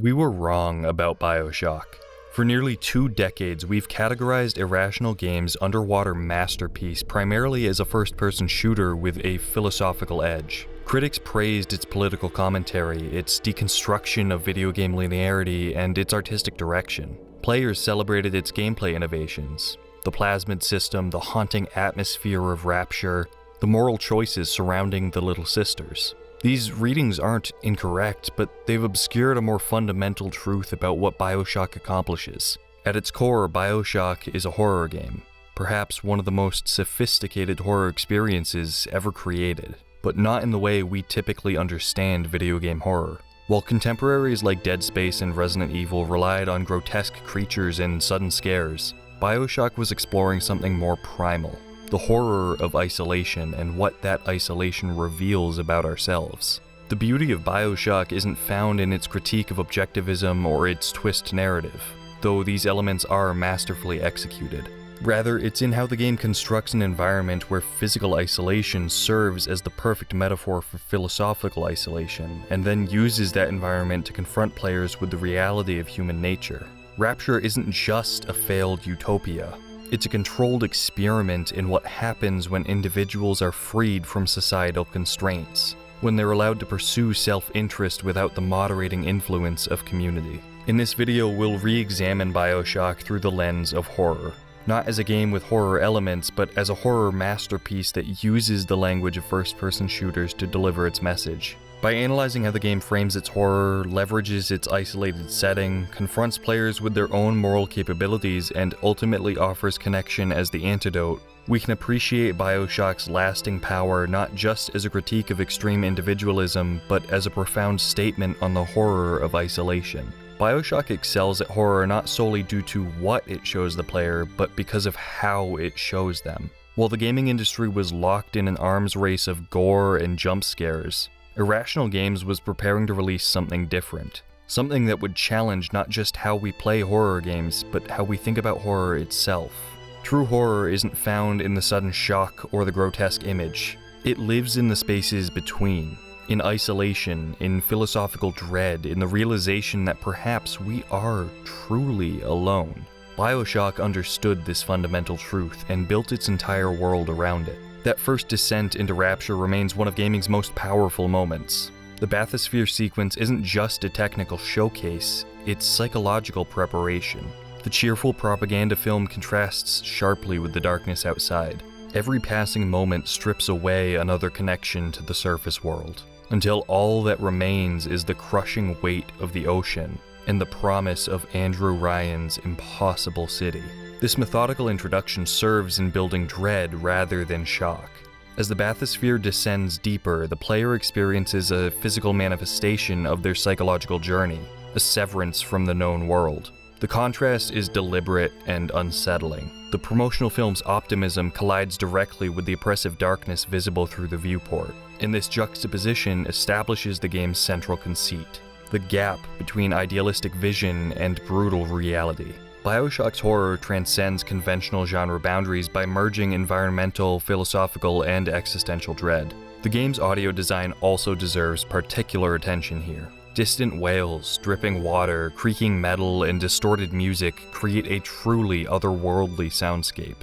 We were wrong about BioShock. For nearly 2 decades, we've categorized Irrational Games' underwater masterpiece primarily as a first-person shooter with a philosophical edge. Critics praised its political commentary, its deconstruction of video game linearity, and its artistic direction. Players celebrated its gameplay innovations, the plasmid system, the haunting atmosphere of Rapture, the moral choices surrounding the Little Sisters. These readings aren't incorrect, but they've obscured a more fundamental truth about what BioShock accomplishes. At its core, BioShock is a horror game, perhaps one of the most sophisticated horror experiences ever created, but not in the way we typically understand video game horror. While contemporaries like Dead Space and Resident Evil relied on grotesque creatures and sudden scares, BioShock was exploring something more primal. The horror of isolation and what that isolation reveals about ourselves. The beauty of BioShock isn't found in its critique of objectivism or its twist narrative, though these elements are masterfully executed. Rather, it's in how the game constructs an environment where physical isolation serves as the perfect metaphor for philosophical isolation, and then uses that environment to confront players with the reality of human nature. Rapture isn't just a failed utopia. It's a controlled experiment in what happens when individuals are freed from societal constraints, when they're allowed to pursue self-interest without the moderating influence of community. In this video, we'll re-examine BioShock through the lens of horror. Not as a game with horror elements, but as a horror masterpiece that uses the language of first-person shooters to deliver its message. By analyzing how the game frames its horror, leverages its isolated setting, confronts players with their own moral capabilities, and ultimately offers connection as the antidote, we can appreciate BioShock's lasting power not just as a critique of extreme individualism, but as a profound statement on the horror of isolation. BioShock excels at horror not solely due to what it shows the player, but because of how it shows them. While the gaming industry was locked in an arms race of gore and jump scares, Irrational Games was preparing to release something different. Something that would challenge not just how we play horror games, but how we think about horror itself. True horror isn't found in the sudden shock or the grotesque image. It lives in the spaces between. In isolation, in philosophical dread, in the realization that perhaps we are truly alone. BioShock understood this fundamental truth and built its entire world around it. That first descent into Rapture remains one of gaming's most powerful moments. The bathysphere sequence isn't just a technical showcase, it's psychological preparation. The cheerful propaganda film contrasts sharply with the darkness outside. Every passing moment strips away another connection to the surface world, until all that remains is the crushing weight of the ocean and the promise of Andrew Ryan's impossible city. This methodical introduction serves in building dread rather than shock. As the bathysphere descends deeper, the player experiences a physical manifestation of their psychological journey, a severance from the known world. The contrast is deliberate and unsettling. The promotional film's optimism collides directly with the oppressive darkness visible through the viewport, and this juxtaposition establishes the game's central conceit, the gap between idealistic vision and brutal reality. BioShock's horror transcends conventional genre boundaries by merging environmental, philosophical, and existential dread. The game's audio design also deserves particular attention here. Distant wails, dripping water, creaking metal, and distorted music create a truly otherworldly soundscape.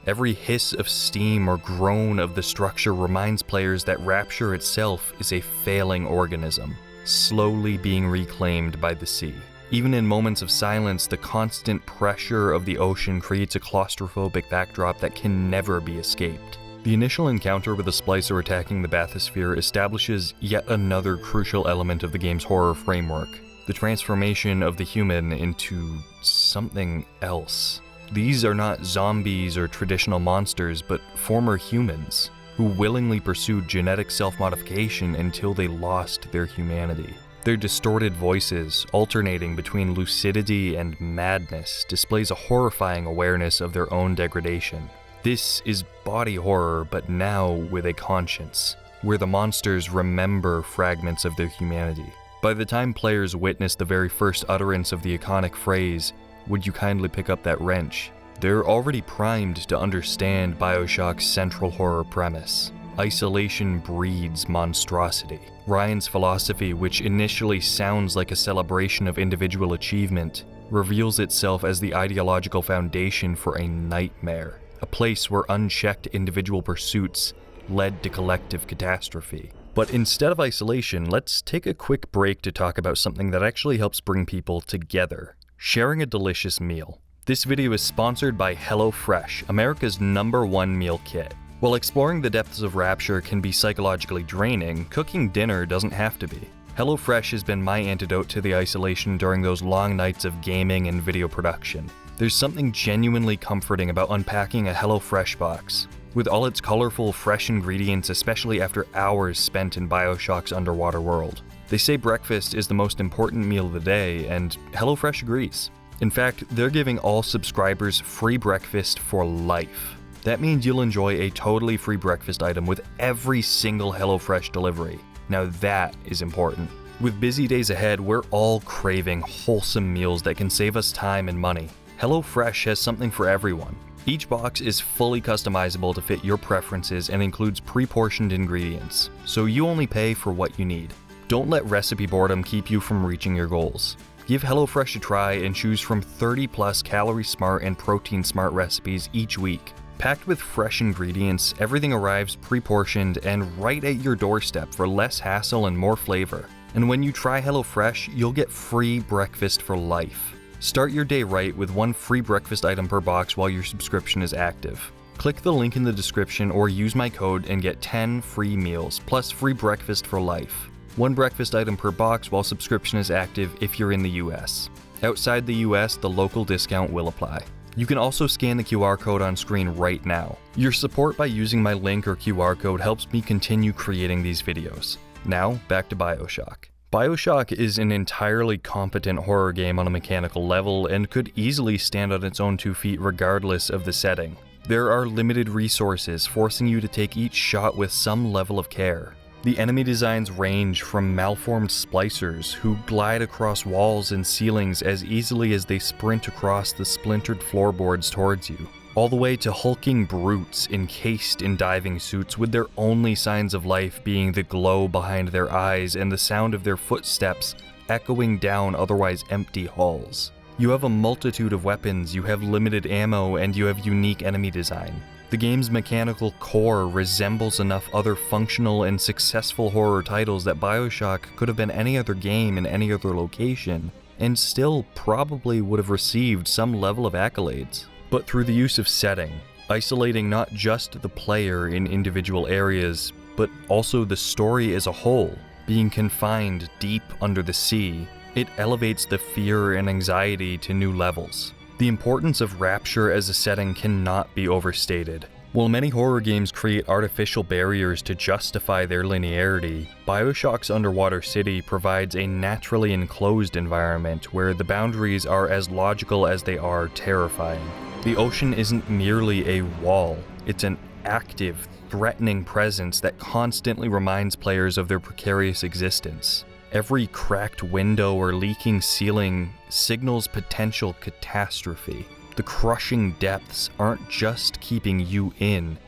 Every hiss of steam or groan of the structure reminds players that Rapture itself is a failing organism, slowly being reclaimed by the sea. Even in moments of silence, the constant pressure of the ocean creates a claustrophobic backdrop that can never be escaped. The initial encounter with a splicer attacking the bathysphere establishes yet another crucial element of the game's horror framework, the transformation of the human into something else. These are not zombies or traditional monsters, but former humans, who willingly pursued genetic self-modification until they lost their humanity. Their distorted voices, alternating between lucidity and madness, displays a horrifying awareness of their own degradation. This is body horror, but now with a conscience, where the monsters remember fragments of their humanity. By the time players witness the very first utterance of the iconic phrase, "Would you kindly pick up that wrench?" they're already primed to understand BioShock's central horror premise. Isolation breeds monstrosity. Ryan's philosophy, which initially sounds like a celebration of individual achievement, reveals itself as the ideological foundation for a nightmare, a place where unchecked individual pursuits led to collective catastrophe. But instead of isolation, let's take a quick break to talk about something that actually helps bring people together: sharing a delicious meal. This video is sponsored by HelloFresh, America's #1 meal kit. While exploring the depths of Rapture can be psychologically draining, cooking dinner doesn't have to be. HelloFresh has been my antidote to the isolation during those long nights of gaming and video production. There's something genuinely comforting about unpacking a HelloFresh box. With all its colorful, fresh ingredients, especially after hours spent in BioShock's underwater world. They say breakfast is the most important meal of the day, and HelloFresh agrees. In fact, they're giving all subscribers free breakfast for life. That means you'll enjoy a totally free breakfast item with every single HelloFresh delivery. Now that is important. With busy days ahead, we're all craving wholesome meals that can save us time and money. HelloFresh has something for everyone. Each box is fully customizable to fit your preferences and includes pre-portioned ingredients, so you only pay for what you need. Don't let recipe boredom keep you from reaching your goals. Give HelloFresh a try and choose from 30+ calorie-smart and protein-smart recipes each week. Packed with fresh ingredients, everything arrives pre-portioned and right at your doorstep for less hassle and more flavor. And when you try HelloFresh, you'll get free breakfast for life. Start your day right with one free breakfast item per box while your subscription is active. Click the link in the description or use my code and get 10 free meals, plus free breakfast for life. One breakfast item per box while subscription is active if you're in the US. Outside the US, the local discount will apply. You can also scan the QR code on screen right now. Your support by using my link or QR code helps me continue creating these videos. Now, back to BioShock. BioShock is an entirely competent horror game on a mechanical level and could easily stand on its own 2 feet regardless of the setting. There are limited resources, forcing you to take each shot with some level of care. The enemy designs range from malformed splicers who glide across walls and ceilings as easily as they sprint across the splintered floorboards towards you, all the way to hulking brutes encased in diving suits with their only signs of life being the glow behind their eyes and the sound of their footsteps echoing down otherwise empty halls. You have a multitude of weapons, you have limited ammo, and you have unique enemy design. The game's mechanical core resembles enough other functional and successful horror titles that BioShock could have been any other game in any other location, and still probably would have received some level of accolades. But through the use of setting, isolating not just the player in individual areas, but also the story as a whole, being confined deep under the sea, it elevates the fear and anxiety to new levels. The importance of Rapture as a setting cannot be overstated. While many horror games create artificial barriers to justify their linearity, BioShock's underwater city provides a naturally enclosed environment where the boundaries are as logical as they are terrifying. The ocean isn't merely a wall, it's an active, threatening presence that constantly reminds players of their precarious existence. Every cracked window or leaking ceiling signals potential catastrophe. The crushing depths aren't just keeping you in,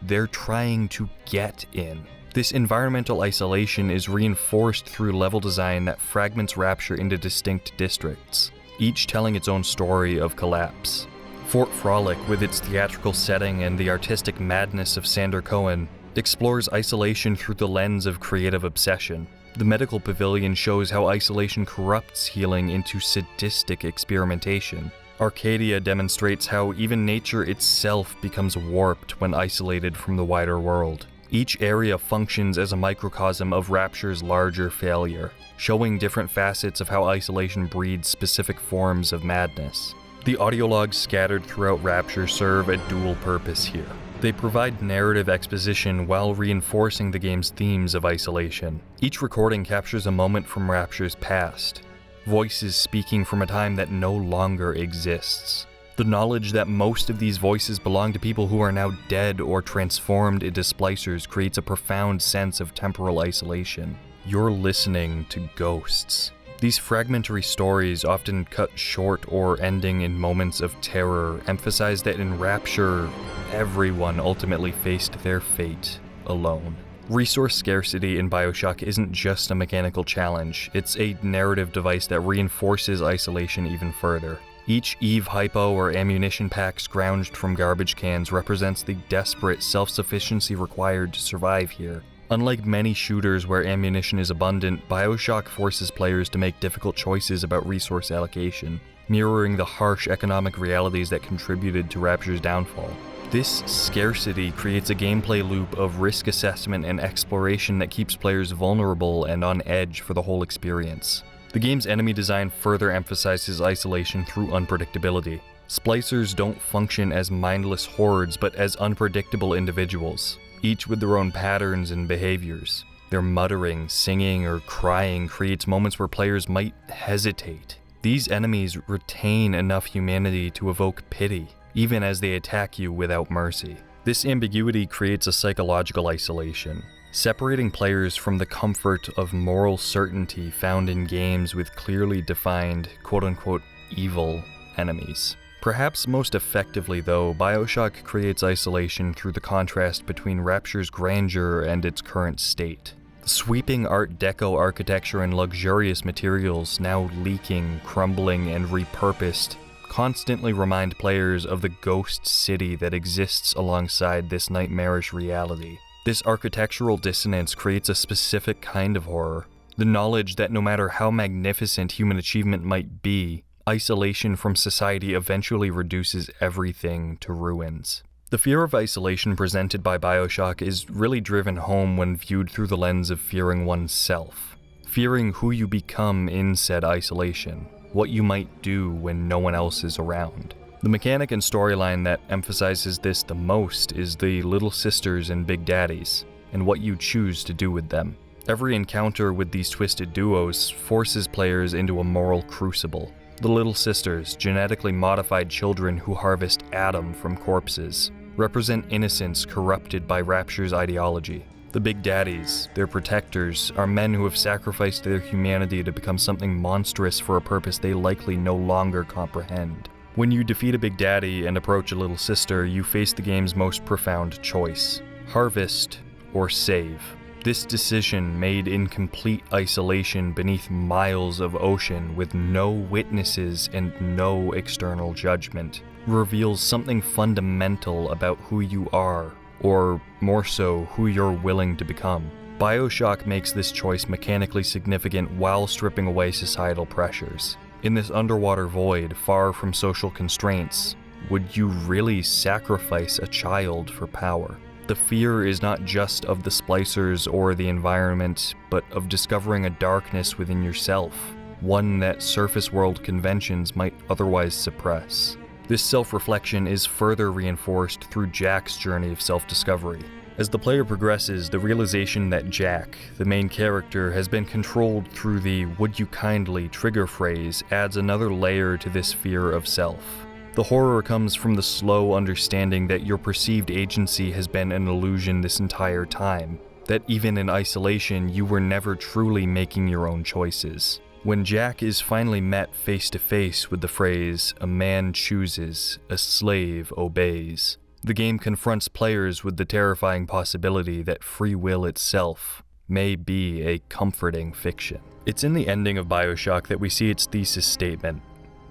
they're trying to get in. This environmental isolation is reinforced through level design that fragments Rapture into distinct districts, each telling its own story of collapse. Fort Frolic, with its theatrical setting and the artistic madness of Sander Cohen, explores isolation through the lens of creative obsession. The medical pavilion shows how isolation corrupts healing into sadistic experimentation. Arcadia demonstrates how even nature itself becomes warped when isolated from the wider world. Each area functions as a microcosm of Rapture's larger failure, showing different facets of how isolation breeds specific forms of madness. The audiologs scattered throughout Rapture serve a dual purpose here. They provide narrative exposition while reinforcing the game's themes of isolation. Each recording captures a moment from Rapture's past, voices speaking from a time that no longer exists. The knowledge that most of these voices belong to people who are now dead or transformed into splicers creates a profound sense of temporal isolation. You're listening to ghosts. These fragmentary stories, often cut short or ending in moments of terror, emphasize that in Rapture, everyone ultimately faced their fate. alone. Resource scarcity in BioShock isn't just a mechanical challenge, it's a narrative device that reinforces isolation even further. Each EVE hypo or ammunition pack scrounged from garbage cans represents the desperate self-sufficiency required to survive here. Unlike many shooters where ammunition is abundant, BioShock forces players to make difficult choices about resource allocation, mirroring the harsh economic realities that contributed to Rapture's downfall. This scarcity creates a gameplay loop of risk assessment and exploration that keeps players vulnerable and on edge for the whole experience. The game's enemy design further emphasizes isolation through unpredictability. Splicers don't function as mindless hordes, but as unpredictable individuals, each with their own patterns and behaviors. Their muttering, singing, or crying creates moments where players might hesitate. These enemies retain enough humanity to evoke pity, even as they attack you without mercy. This ambiguity creates a psychological isolation, separating players from the comfort of moral certainty found in games with clearly defined, quote-unquote, evil enemies. Perhaps most effectively, though, BioShock creates isolation through the contrast between Rapture's grandeur and its current state. The sweeping Art Deco architecture and luxurious materials, now leaking, crumbling, and repurposed, constantly remind players of the ghost city that exists alongside this nightmarish reality. This architectural dissonance creates a specific kind of horror, the knowledge that no matter how magnificent human achievement might be, isolation from society eventually reduces everything to ruins. The fear of isolation presented by BioShock is really driven home when viewed through the lens of fearing oneself, fearing who you become in said isolation, what you might do when no one else is around. The mechanic and storyline that emphasizes this the most is the little sisters and big daddies, and what you choose to do with them. Every encounter with these twisted duos forces players into a moral crucible. The little sisters, genetically modified children who harvest Adam from corpses, represent innocence corrupted by Rapture's ideology. The big daddies, their protectors, are men who have sacrificed their humanity to become something monstrous for a purpose they likely no longer comprehend. When you defeat a big daddy and approach a little sister, you face the game's most profound choice: harvest or save. This decision, made in complete isolation beneath miles of ocean with no witnesses and no external judgment, reveals something fundamental about who you are, or more so, who you're willing to become. BioShock makes this choice mechanically significant while stripping away societal pressures. In this underwater void, far from social constraints, would you really sacrifice a child for power? The fear is not just of the splicers or the environment, but of discovering a darkness within yourself, one that surface world conventions might otherwise suppress. This self-reflection is further reinforced through Jack's journey of self-discovery. As the player progresses, the realization that Jack, the main character, has been controlled through the "would you kindly" trigger phrase adds another layer to this fear of self. The horror comes from the slow understanding that your perceived agency has been an illusion this entire time, that even in isolation you were never truly making your own choices. When Jack is finally met face to face with the phrase, "a man chooses, a slave obeys," the game confronts players with the terrifying possibility that free will itself may be a comforting fiction. It's in the ending of BioShock that we see its thesis statement,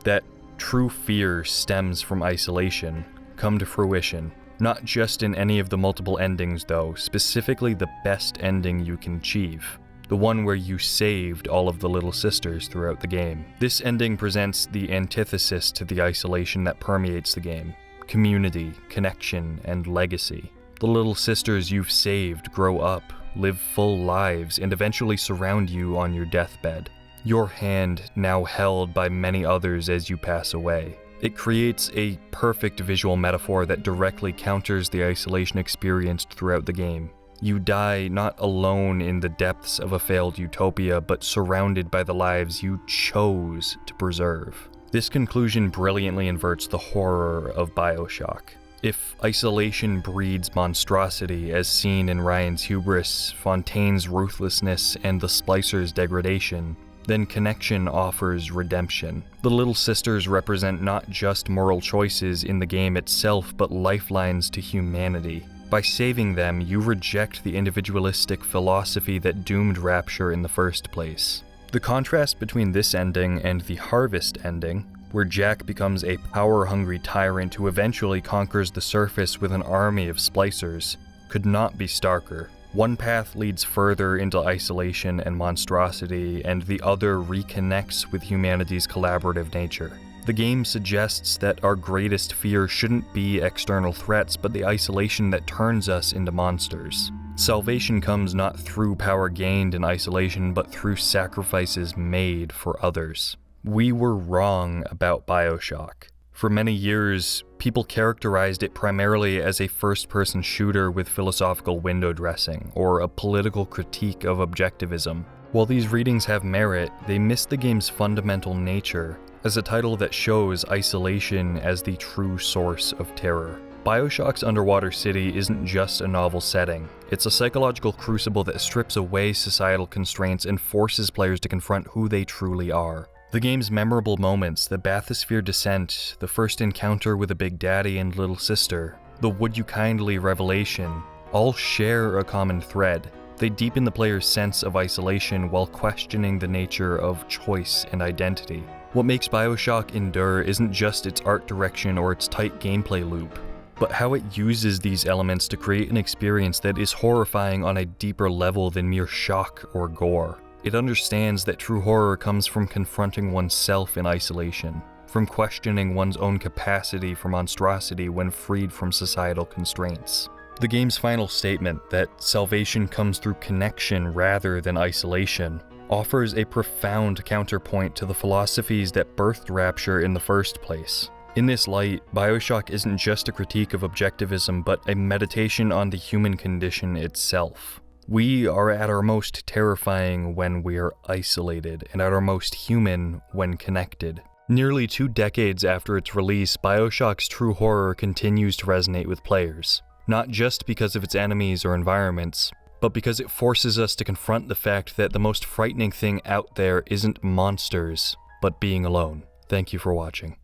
that true fear stems from isolation, come to fruition. Not just in any of the multiple endings though, specifically the best ending you can achieve. The one where you saved all of the little sisters throughout the game. This ending presents the antithesis to the isolation that permeates the game: community, connection, and legacy. The little sisters you've saved grow up, live full lives, and eventually surround you on your deathbed. Your hand now held by many others as you pass away. It creates a perfect visual metaphor that directly counters the isolation experienced throughout the game. You die not alone in the depths of a failed utopia, but surrounded by the lives you chose to preserve. This conclusion brilliantly inverts the horror of BioShock. If isolation breeds monstrosity, as seen in Ryan's hubris, Fontaine's ruthlessness, and the Splicer's degradation, then connection offers redemption. The Little Sisters represent not just moral choices in the game itself, but lifelines to humanity. By saving them, you reject the individualistic philosophy that doomed Rapture in the first place. The contrast between this ending and the Harvest ending, where Jack becomes a power-hungry tyrant who eventually conquers the surface with an army of splicers, could not be starker. One path leads further into isolation and monstrosity, and the other reconnects with humanity's collaborative nature. The game suggests that our greatest fear shouldn't be external threats, but the isolation that turns us into monsters. Salvation comes not through power gained in isolation, but through sacrifices made for others. We were wrong about BioShock. For many years, people characterized it primarily as a first-person shooter with philosophical window dressing, or a political critique of objectivism. While these readings have merit, they miss the game's fundamental nature as a title that shows isolation as the true source of terror. BioShock's underwater city isn't just a novel setting. It's a psychological crucible that strips away societal constraints and forces players to confront who they truly are. The game's memorable moments, the bathysphere descent, the first encounter with a Big Daddy and Little Sister, the Would You Kindly revelation, all share a common thread. They deepen the player's sense of isolation while questioning the nature of choice and identity. What makes BioShock endure isn't just its art direction or its tight gameplay loop, but how it uses these elements to create an experience that is horrifying on a deeper level than mere shock or gore. It understands that true horror comes from confronting oneself in isolation, from questioning one's own capacity for monstrosity when freed from societal constraints. The game's final statement, that salvation comes through connection rather than isolation, offers a profound counterpoint to the philosophies that birthed Rapture in the first place. In this light, BioShock isn't just a critique of objectivism, but a meditation on the human condition itself. We are at our most terrifying when we are isolated, and at our most human when connected. Nearly 2 decades after its release, BioShock's true horror continues to resonate with players, not just because of its enemies or environments, but because it forces us to confront the fact that the most frightening thing out there isn't monsters, but being alone. Thank you for watching.